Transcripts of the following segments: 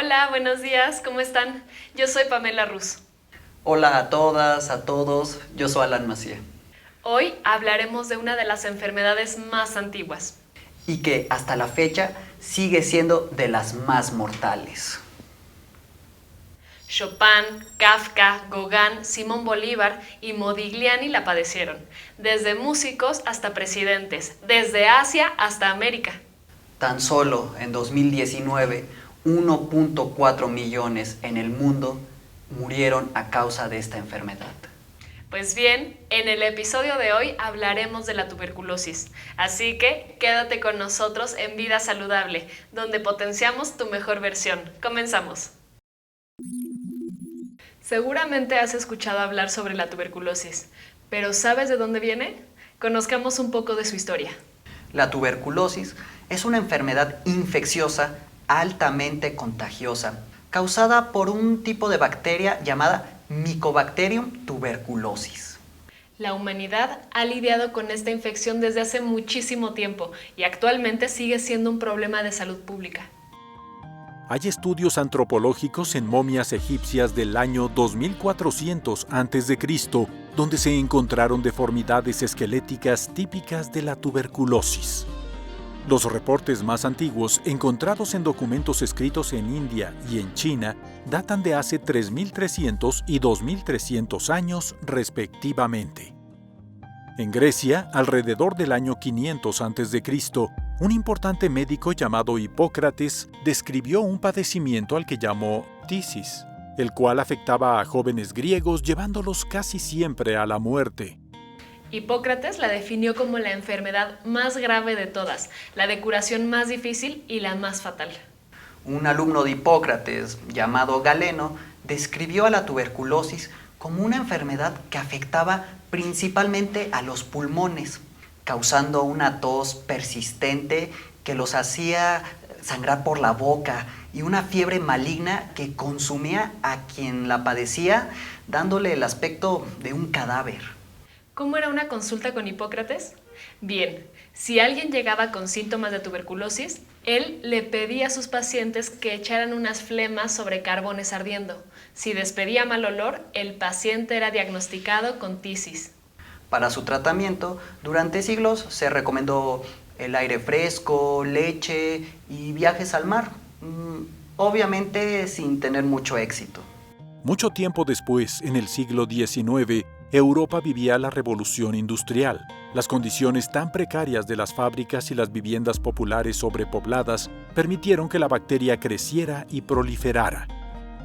Hola, buenos días, ¿cómo están? Yo soy Pamela Ruz. Hola a todas, a todos, yo soy Alan Macié. Hoy hablaremos de una de las enfermedades más antiguas. Y que hasta la fecha sigue siendo de las más mortales. Chopin, Kafka, Gauguin, Simón Bolívar y Modigliani la padecieron, desde músicos hasta presidentes, desde Asia hasta América. Tan solo en 2019, 1.4 millones en el mundo murieron a causa de esta enfermedad. Pues bien, en el episodio de hoy hablaremos de la tuberculosis, así que quédate con nosotros en Vida Saludable, donde potenciamos tu mejor versión. Comenzamos. Seguramente has escuchado hablar sobre la tuberculosis, pero ¿sabes de dónde viene? Conozcamos un poco de su historia. La tuberculosis es una enfermedad infecciosa altamente contagiosa, causada por un tipo de bacteria llamada Mycobacterium tuberculosis. La humanidad ha lidiado con esta infección desde hace muchísimo tiempo y actualmente sigue siendo un problema de salud pública. Hay estudios antropológicos en momias egipcias del año 2400 a.C., donde se encontraron deformidades esqueléticas típicas de la tuberculosis. Los reportes más antiguos, encontrados en documentos escritos en India y en China, datan de hace 3300 y 2300 años respectivamente. En Grecia, alrededor del año 500 a.C., un importante médico llamado Hipócrates describió un padecimiento al que llamó tisis, el cual afectaba a jóvenes griegos llevándolos casi siempre a la muerte. Hipócrates la definió como la enfermedad más grave de todas, la de curación más difícil y la más fatal. Un alumno de Hipócrates, llamado Galeno, describió a la tuberculosis como una enfermedad que afectaba principalmente a los pulmones, causando una tos persistente que los hacía sangrar por la boca y una fiebre maligna que consumía a quien la padecía, dándole el aspecto de un cadáver. ¿Cómo era una consulta con Hipócrates? Bien, si alguien llegaba con síntomas de tuberculosis, él le pedía a sus pacientes que echaran unas flemas sobre carbones ardiendo. Si despedía mal olor, el paciente era diagnosticado con tisis. Para su tratamiento, durante siglos se recomendó el aire fresco, leche y viajes al mar, obviamente sin tener mucho éxito. Mucho tiempo después, en el siglo XIX, Europa vivía la revolución industrial. Las condiciones tan precarias de las fábricas y las viviendas populares sobrepobladas permitieron que la bacteria creciera y proliferara.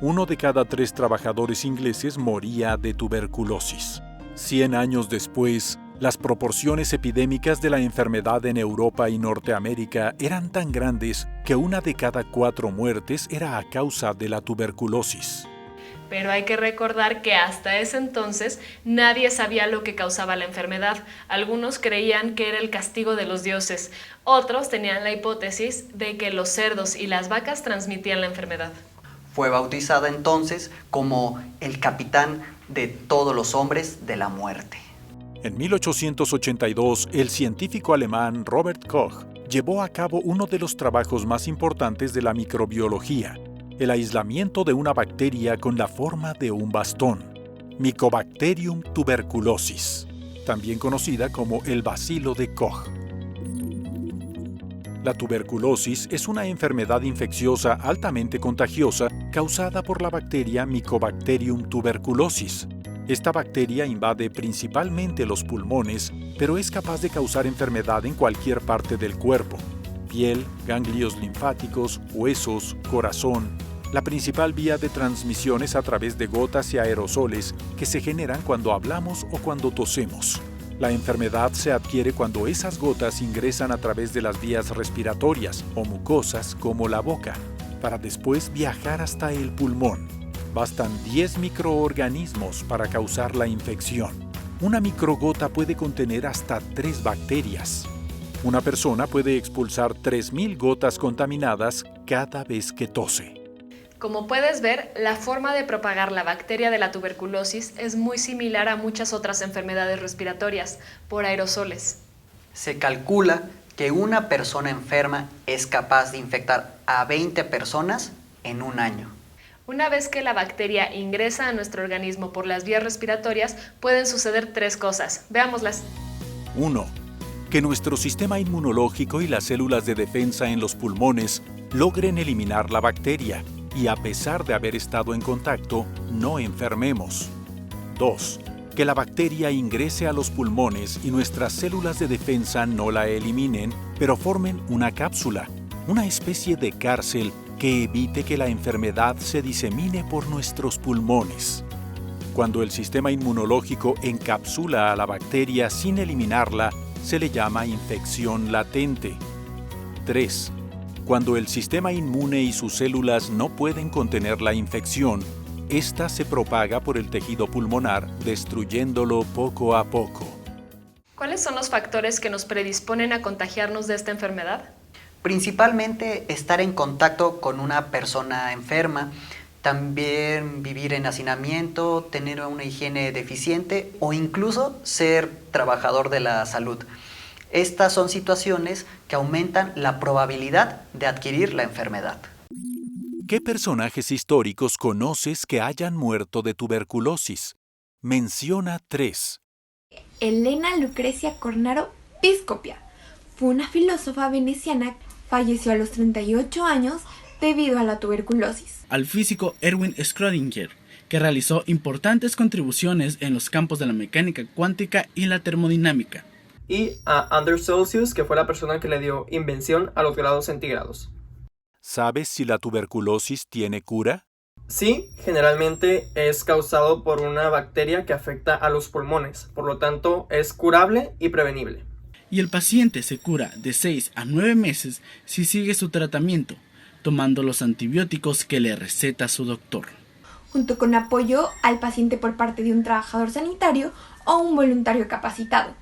1 de cada 3 trabajadores ingleses moría de tuberculosis. 100 años después, las proporciones epidémicas de la enfermedad en Europa y Norteamérica eran tan grandes que 1 de cada 4 muertes era a causa de la tuberculosis. Pero hay que recordar que hasta ese entonces nadie sabía lo que causaba la enfermedad. Algunos creían que era el castigo de los dioses, otros tenían la hipótesis de que los cerdos y las vacas transmitían la enfermedad. Fue bautizada entonces como el capitán de todos los hombres de la muerte. En 1882, el científico alemán Robert Koch llevó a cabo uno de los trabajos más importantes de la microbiología, el aislamiento de una bacteria con la forma de un bastón, Mycobacterium tuberculosis, también conocida como el bacilo de Koch. La tuberculosis es una enfermedad infecciosa altamente contagiosa causada por la bacteria Mycobacterium tuberculosis. Esta bacteria invade principalmente los pulmones, pero es capaz de causar enfermedad en cualquier parte del cuerpo: piel, ganglios linfáticos, huesos, corazón. La principal vía de transmisión es a través de gotas y aerosoles que se generan cuando hablamos o cuando tosemos. La enfermedad se adquiere cuando esas gotas ingresan a través de las vías respiratorias o mucosas como la boca, para después viajar hasta el pulmón. Bastan 10 microorganismos para causar la infección. Una microgota puede contener hasta 3 bacterias. Una persona puede expulsar 3.000 gotas contaminadas cada vez que tose. Como puedes ver, la forma de propagar la bacteria de la tuberculosis es muy similar a muchas otras enfermedades respiratorias, por aerosoles. Se calcula que una persona enferma es capaz de infectar a 20 personas en un año. Una vez que la bacteria ingresa a nuestro organismo por las vías respiratorias, pueden suceder 3 cosas. Veámoslas. 1. Que nuestro sistema inmunológico y las células de defensa en los pulmones logren eliminar la bacteria y, a pesar de haber estado en contacto, no enfermemos. 2. Que la bacteria ingrese a los pulmones y nuestras células de defensa no la eliminen, pero formen una cápsula, una especie de cárcel que evite que la enfermedad se disemine por nuestros pulmones. Cuando el sistema inmunológico encapsula a la bacteria sin eliminarla, se le llama infección latente. 3. Cuando el sistema inmune y sus células no pueden contener la infección, esta se propaga por el tejido pulmonar, destruyéndolo poco a poco. ¿Cuáles son los factores que nos predisponen a contagiarnos de esta enfermedad? Principalmente estar en contacto con una persona enferma, también vivir en hacinamiento, tener una higiene deficiente o incluso ser trabajador de la salud. Estas son situaciones que aumentan la probabilidad de adquirir la enfermedad. ¿Qué personajes históricos conoces que hayan muerto de tuberculosis? Menciona 3. Elena Lucrecia Cornaro Piscopia fue una filósofa veneciana. Falleció a los 38 años debido a la tuberculosis. Al físico Erwin Schrödinger, que realizó importantes contribuciones en los campos de la mecánica cuántica y la termodinámica. Y a Anders Celsius, que fue la persona que le dio invención a los grados centígrados. ¿Sabes si la tuberculosis tiene cura? Sí, generalmente es causado por una bacteria que afecta a los pulmones, por lo tanto es curable y prevenible. Y el paciente se cura de 6 a 9 meses si sigue su tratamiento, tomando los antibióticos que le receta su doctor. Junto con apoyo al paciente por parte de un trabajador sanitario o un voluntario capacitado.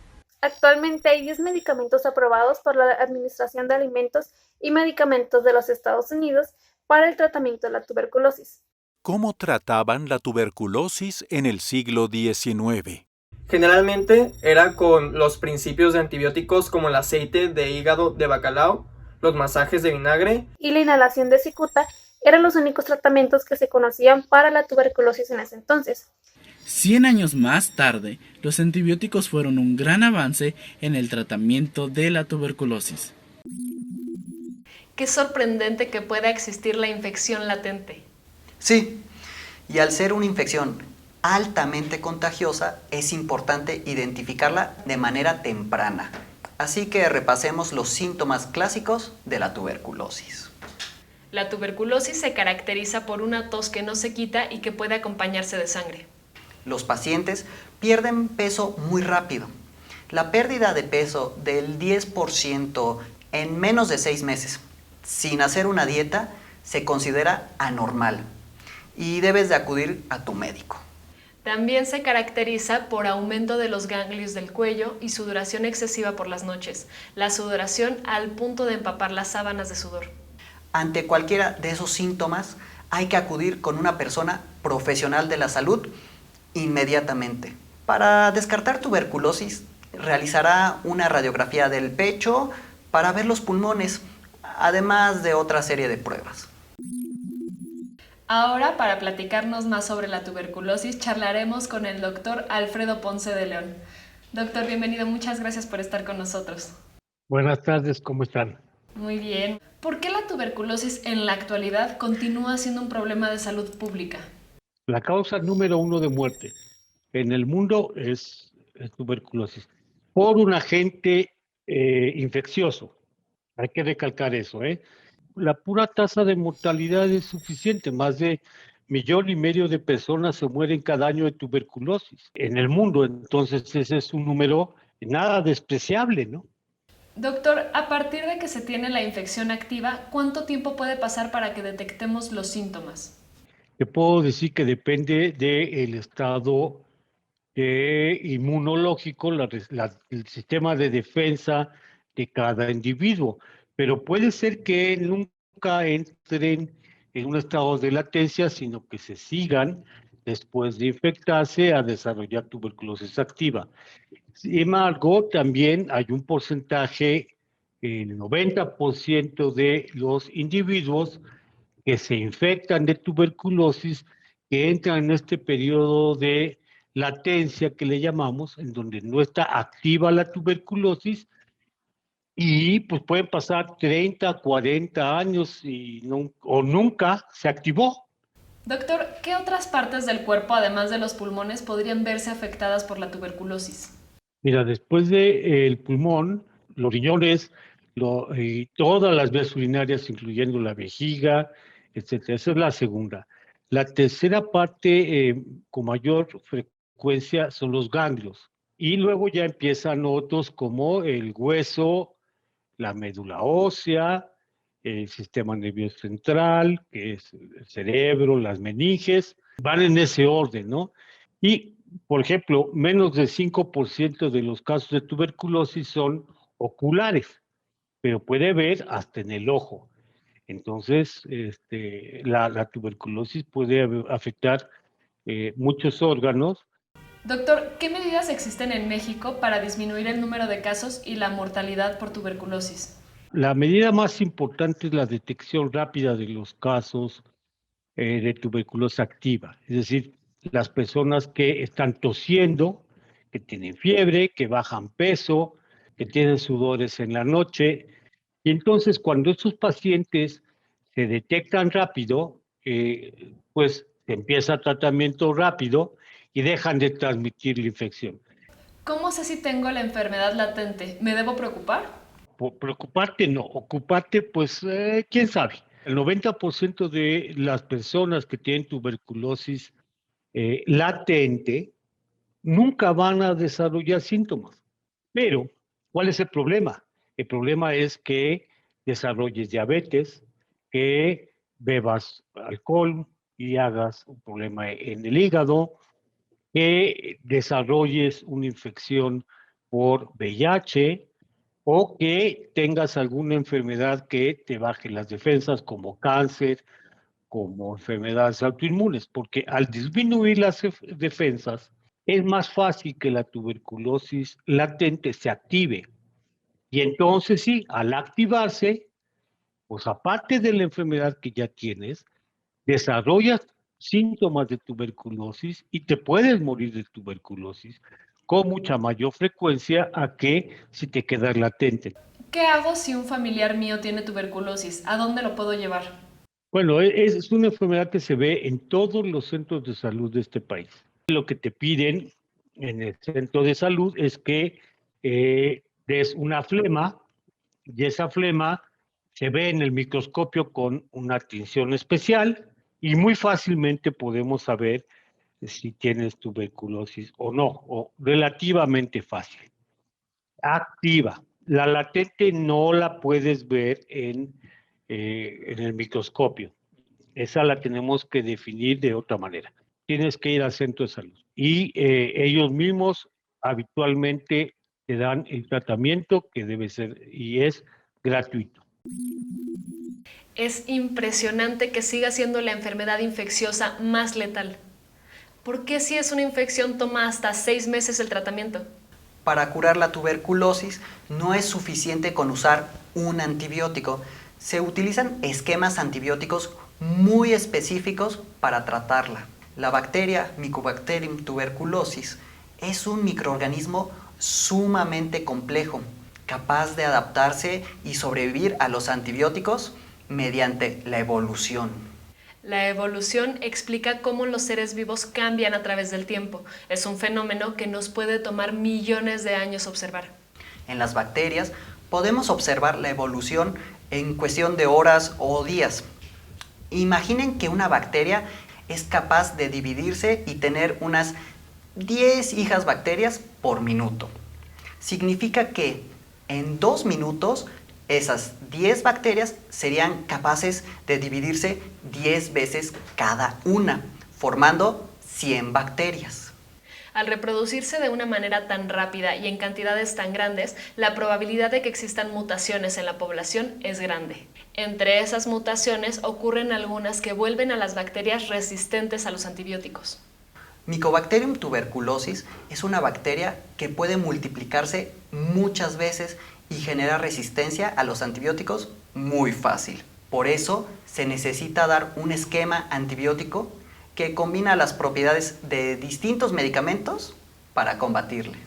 Actualmente hay 10 medicamentos aprobados por la Administración de Alimentos y Medicamentos de los Estados Unidos para el tratamiento de la tuberculosis. ¿Cómo trataban la tuberculosis en el siglo XIX? Generalmente era con los principios de antibióticos como el aceite de hígado de bacalao, los masajes de vinagre Y la inhalación de cicuta eran los únicos tratamientos que se conocían para la tuberculosis en ese entonces. 100 años más tarde, los antibióticos fueron un gran avance en el tratamiento de la tuberculosis. Qué sorprendente que pueda existir la infección latente. Sí, y al ser una infección altamente contagiosa, es importante identificarla de manera temprana. Así que repasemos los síntomas clásicos de la tuberculosis. La tuberculosis se caracteriza por una tos que no se quita y que puede acompañarse de sangre. Los pacientes pierden peso muy rápido. La pérdida de peso del 10% en menos de 6 meses, sin hacer una dieta, se considera anormal y debes de acudir a tu médico. También se caracteriza por aumento de los ganglios del cuello y sudoración excesiva por las noches. La sudoración al punto de empapar las sábanas de sudor. Ante cualquiera de esos síntomas, hay que acudir con una persona profesional de la salud inmediatamente. Para descartar tuberculosis, realizará una radiografía del pecho para ver los pulmones, además de otra serie de pruebas. Ahora, para platicarnos más sobre la tuberculosis, charlaremos con el doctor Alfredo Ponce de León. Doctor, bienvenido, muchas gracias por estar con nosotros. Buenas tardes, ¿cómo están? Muy bien. ¿Por qué la tuberculosis en la actualidad continúa siendo un problema de salud pública? La causa número 1 de muerte en el mundo es tuberculosis por un agente infeccioso. Hay que recalcar eso, ¿eh? La pura tasa de mortalidad es suficiente. Más de 1,5 millones de personas se mueren cada año de tuberculosis en el mundo. Entonces ese es un número nada despreciable, ¿no? Doctor, a partir de que se tiene la infección activa, ¿cuánto tiempo puede pasar para que detectemos los síntomas? Te puedo decir que depende del estado inmunológico, el sistema de defensa de cada individuo, pero puede ser que nunca entren en un estado de latencia, sino que se sigan después de infectarse a desarrollar tuberculosis activa. Sin embargo, también hay un porcentaje, el 90% de los individuos que se infectan de tuberculosis, que entran en este periodo de latencia que le llamamos, en donde no está activa la tuberculosis, y pues pueden pasar 30, 40 años o nunca se activó. Doctor, ¿qué otras partes del cuerpo, además de los pulmones, podrían verse afectadas por la tuberculosis? Mira, después del pulmón, los riñones, todas las vías urinarias, incluyendo la vejiga, etcétera. Esa es la segunda. La tercera parte con mayor frecuencia son los ganglios. Y luego ya empiezan otros como el hueso, la médula ósea, el sistema nervioso central, que es el cerebro, las meninges, van en ese orden, ¿no? Y, por ejemplo, menos del 5% de los casos de tuberculosis son oculares, pero puede ver hasta en el ojo. Entonces, la tuberculosis puede afectar muchos órganos. Doctor, ¿qué medidas existen en México para disminuir el número de casos y la mortalidad por tuberculosis? La medida más importante es la detección rápida de los casos de tuberculosis activa, es decir, las personas que están tosiendo, que tienen fiebre, que bajan peso, que tienen sudores en la noche. Y entonces, cuando estos pacientes se detectan rápido, pues se empieza tratamiento rápido y dejan de transmitir la infección. ¿Cómo sé si tengo la enfermedad latente? ¿Me debo preocupar? Preocuparte no, ocuparte, pues, quién sabe. El 90% de las personas que tienen tuberculosis latente nunca van a desarrollar síntomas. Pero, ¿cuál es el problema? El problema es que desarrolles diabetes, que bebas alcohol y hagas un problema en el hígado, que desarrolles una infección por VIH, o que tengas alguna enfermedad que te baje las defensas, como cáncer, como enfermedades autoinmunes, porque al disminuir las defensas, es más fácil que la tuberculosis latente se active. Y entonces sí, al activarse, pues aparte de la enfermedad que ya tienes, desarrollas síntomas de tuberculosis y te puedes morir de tuberculosis con mucha mayor frecuencia a que si te quedas latente. ¿Qué hago si un familiar mío tiene tuberculosis? ¿A dónde lo puedo llevar? Bueno, es una enfermedad que se ve en todos los centros de salud de este país. Lo que te piden en el centro de salud es que des una flema, y esa flema se ve en el microscopio con una tinción especial y muy fácilmente podemos saber si tienes tuberculosis o no, o relativamente fácil. Activa. La latente no la puedes ver en el microscopio. Esa la tenemos que definir de otra manera. Tienes que ir al centro de salud y ellos mismos habitualmente te dan el tratamiento que debe ser y es gratuito. Es impresionante que siga siendo la enfermedad infecciosa más letal. ¿Por qué si es una infección toma hasta 6 meses el tratamiento? Para curar la tuberculosis no es suficiente con usar un antibiótico. Se utilizan esquemas antibióticos muy específicos para tratarla. La bacteria Mycobacterium tuberculosis es un microorganismo sumamente complejo, capaz de adaptarse y sobrevivir a los antibióticos mediante la evolución. La evolución explica cómo los seres vivos cambian a través del tiempo. Es un fenómeno que nos puede tomar millones de años observar. En las bacterias podemos observar la evolución en cuestión de horas o días. Imaginen que una bacteria es capaz de dividirse y tener unas 10 hijas bacterias por minuto. Significa que en 2 minutos esas 10 bacterias serían capaces de dividirse 10 veces cada una, formando 100 bacterias. Al reproducirse de una manera tan rápida y en cantidades tan grandes, la probabilidad de que existan mutaciones en la población es grande. Entre esas mutaciones ocurren algunas que vuelven a las bacterias resistentes a los antibióticos. Mycobacterium tuberculosis es una bacteria que puede multiplicarse muchas veces y genera resistencia a los antibióticos muy fácil. Por eso se necesita dar un esquema antibiótico que combina las propiedades de distintos medicamentos para combatirle.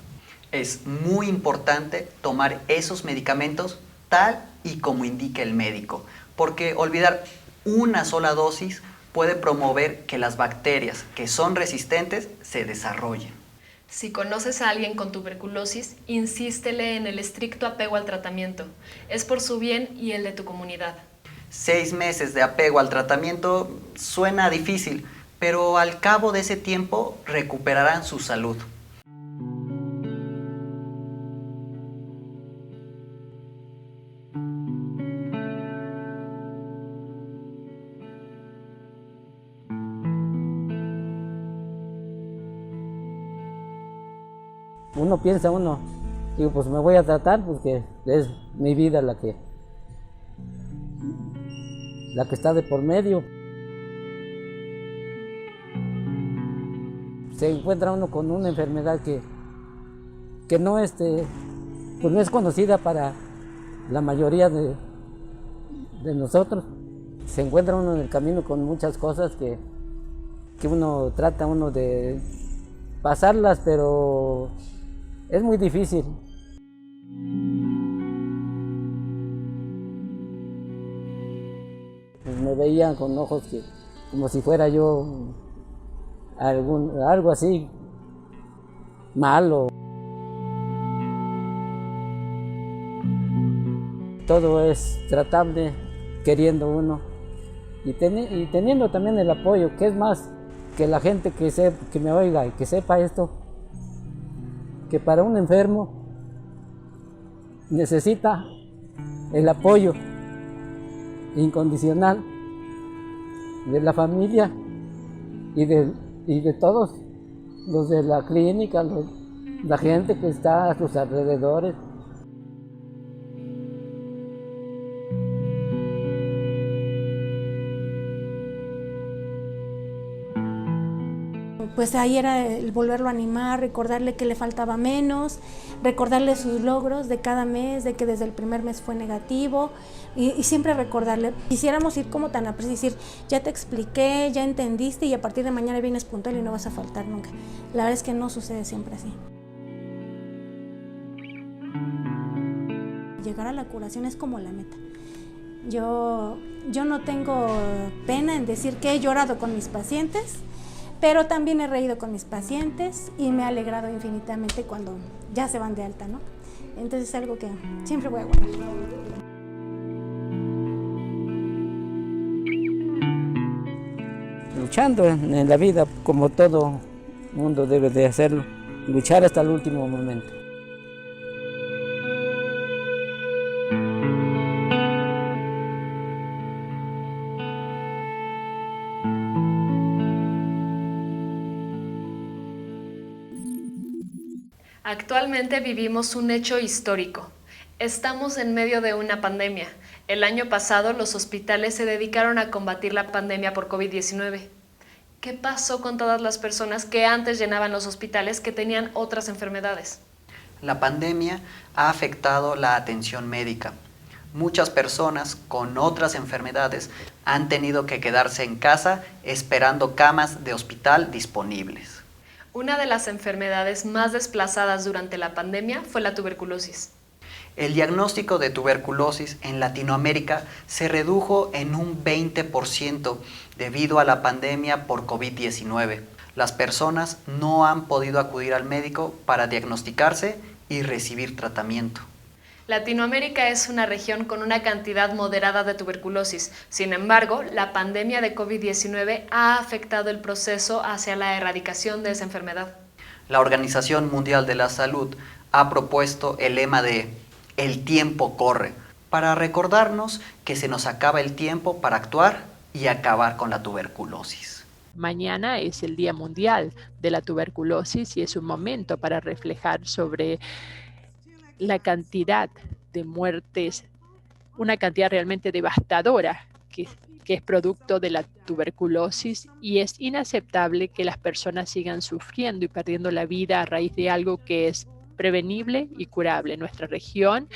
Es muy importante tomar esos medicamentos tal y como indique el médico, porque olvidar una sola dosis puede promover que las bacterias que son resistentes se desarrollen. Si conoces a alguien con tuberculosis, insístele en el estricto apego al tratamiento. Es por su bien y el de tu comunidad. 6 meses de apego al tratamiento suena difícil, pero al cabo de ese tiempo recuperarán su salud. Uno piensa, digo, pues me voy a tratar porque es mi vida la que está de por medio. Se encuentra uno con una enfermedad que no, pues no es conocida para la mayoría de nosotros. Se encuentra uno en el camino con muchas cosas que uno trata de pasarlas, pero es muy difícil. Pues me veían con ojos como si fuera yo algo así malo. Todo es tratable queriendo uno y teniendo también el apoyo, que es más que la gente que me oiga y que sepa esto, que para un enfermo necesita el apoyo incondicional de la familia y de todos los de la clínica, la gente que está a sus alrededores. Pues ahí era el volverlo a animar, recordarle que le faltaba menos, recordarle sus logros de cada mes, de que desde el primer mes fue negativo y siempre recordarle. Quisiéramos ir como tan aprisa, decir, ya te expliqué, ya entendiste y a partir de mañana vienes puntual y no vas a faltar nunca. La verdad es que no sucede siempre así. Llegar a la curación es como la meta. Yo no tengo pena en decir que he llorado con mis pacientes, pero también he reído con mis pacientes y me ha alegrado infinitamente cuando ya se van de alta, ¿no? Entonces es algo que siempre voy a guardar. Luchando en la vida como todo mundo debe de hacerlo, luchar hasta el último momento. Actualmente vivimos un hecho histórico. Estamos en medio de una pandemia. El año pasado los hospitales se dedicaron a combatir la pandemia por COVID-19. ¿Qué pasó con todas las personas que antes llenaban los hospitales que tenían otras enfermedades? La pandemia ha afectado la atención médica. Muchas personas con otras enfermedades han tenido que quedarse en casa esperando camas de hospital disponibles. Una de las enfermedades más desplazadas durante la pandemia fue la tuberculosis. El diagnóstico de tuberculosis en Latinoamérica se redujo en un 20% debido a la pandemia por COVID-19. Las personas no han podido acudir al médico para diagnosticarse y recibir tratamiento. Latinoamérica es una región con una cantidad moderada de tuberculosis. Sin embargo, la pandemia de COVID-19 ha afectado el proceso hacia la erradicación de esa enfermedad. La Organización Mundial de la Salud ha propuesto el lema de "El tiempo corre", para recordarnos que se nos acaba el tiempo para actuar y acabar con la tuberculosis. Mañana es el Día Mundial de la Tuberculosis y es un momento para reflejar sobre la cantidad de muertes, una cantidad realmente devastadora que es producto de la tuberculosis, y es inaceptable que las personas sigan sufriendo y perdiendo la vida a raíz de algo que es prevenible y curable. En nuestra región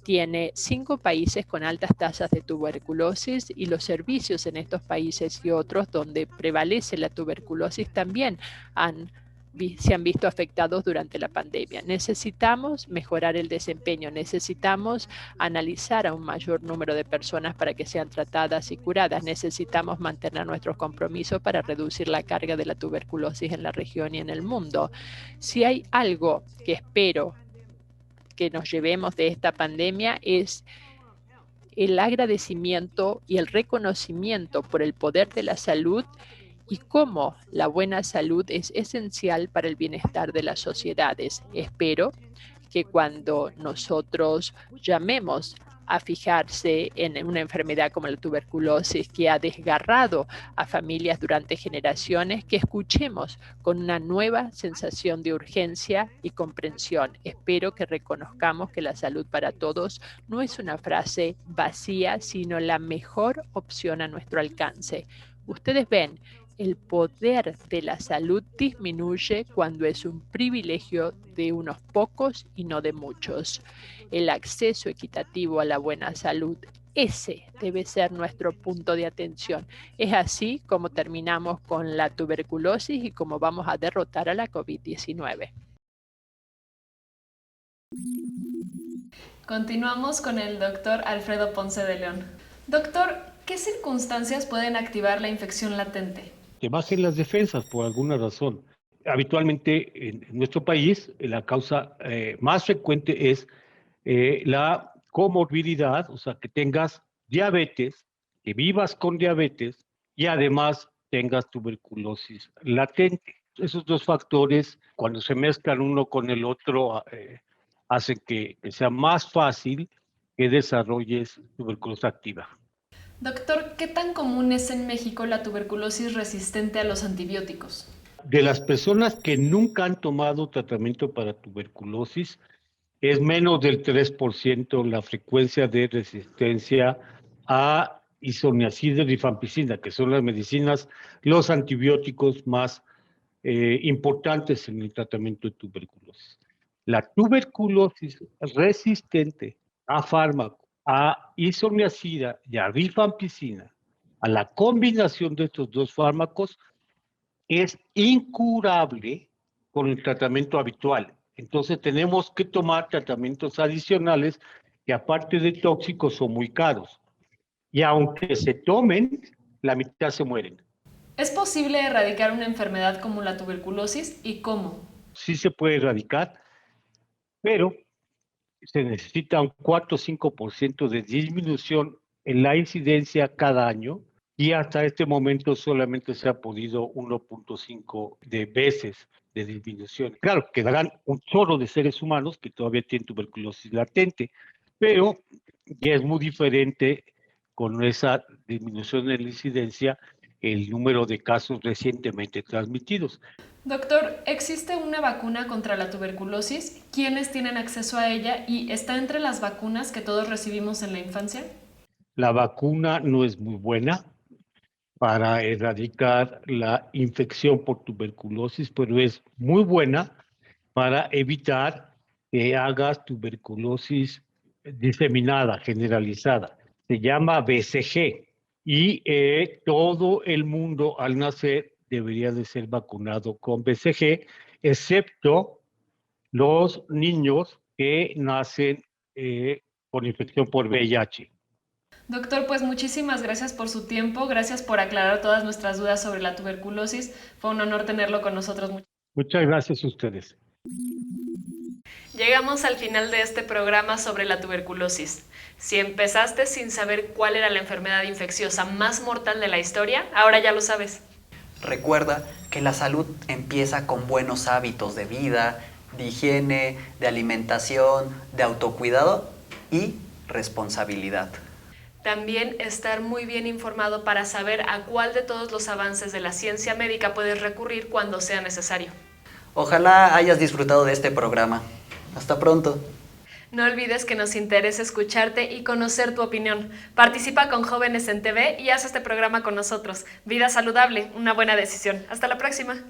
tiene 5 países con altas tasas de tuberculosis y los servicios en estos países y otros donde prevalece la tuberculosis también se han visto afectados durante la pandemia. Necesitamos mejorar el desempeño, necesitamos analizar a un mayor número de personas para que sean tratadas y curadas, necesitamos mantener nuestros compromisos para reducir la carga de la tuberculosis en la región y en el mundo. Si hay algo que espero que nos llevemos de esta pandemia es el agradecimiento y el reconocimiento por el poder de la salud y cómo la buena salud es esencial para el bienestar de las sociedades. Espero que cuando nosotros llamemos a fijarse en una enfermedad como la tuberculosis que ha desgarrado a familias durante generaciones, que escuchemos con una nueva sensación de urgencia y comprensión. Espero que reconozcamos que la salud para todos no es una frase vacía, sino la mejor opción a nuestro alcance. Ustedes ven, el poder de la salud disminuye cuando es un privilegio de unos pocos y no de muchos. El acceso equitativo a la buena salud, ese debe ser nuestro punto de atención. Es así como terminamos con la tuberculosis y como vamos a derrotar a la COVID-19. Continuamos con el doctor Alfredo Ponce de León. Doctor, ¿qué circunstancias pueden activar la infección latente? Que bajen las defensas por alguna razón. Habitualmente en nuestro país la causa más frecuente es la comorbilidad, o sea, que tengas diabetes, que vivas con diabetes y además tengas tuberculosis latente. Esos dos factores, cuando se mezclan uno con el otro, hacen que sea más fácil que desarrolles tuberculosis activa. Doctor, ¿qué tan común es en México la tuberculosis resistente a los antibióticos? De las personas que nunca han tomado tratamiento para tuberculosis, es menos del 3% la frecuencia de resistencia a isoniazida y rifampicina, que son las medicinas, los antibióticos más importantes en el tratamiento de tuberculosis. La tuberculosis resistente a fármaco, a isoniazida y a rifampicina, a la combinación de estos dos fármacos, es incurable con el tratamiento habitual. Entonces tenemos que tomar tratamientos adicionales que aparte de tóxicos son muy caros. Y aunque se tomen, la mitad se mueren. ¿Es posible erradicar una enfermedad como la tuberculosis y cómo? Sí se puede erradicar, pero se necesita un 4 o 5% de disminución en la incidencia cada año y hasta este momento solamente se ha podido 1.5 de veces de disminución. Claro, quedarán un chorro de seres humanos que todavía tienen tuberculosis latente, pero ya es muy diferente con esa disminución en la incidencia el número de casos recientemente transmitidos. Doctor, ¿existe una vacuna contra la tuberculosis? ¿Quiénes tienen acceso a ella y está entre las vacunas que todos recibimos en la infancia? La vacuna no es muy buena para erradicar la infección por tuberculosis, pero es muy buena para evitar que hagas tuberculosis diseminada, generalizada. Se llama BCG y todo el mundo al nacer debería de ser vacunado con BCG, excepto los niños que nacen con infección por VIH. Doctor, pues muchísimas gracias por su tiempo, gracias por aclarar todas nuestras dudas sobre la tuberculosis. Fue un honor tenerlo con nosotros. Muchas gracias a ustedes. Llegamos al final de este programa sobre la tuberculosis. Si empezaste sin saber cuál era la enfermedad infecciosa más mortal de la historia, ahora ya lo sabes. Recuerda que la salud empieza con buenos hábitos de vida, de higiene, de alimentación, de autocuidado y responsabilidad. También estar muy bien informado para saber a cuál de todos los avances de la ciencia médica puedes recurrir cuando sea necesario. Ojalá hayas disfrutado de este programa. Hasta pronto. No olvides que nos interesa escucharte y conocer tu opinión. Participa con Jóvenes en TV y haz este programa con nosotros. Vida saludable, una buena decisión. Hasta la próxima.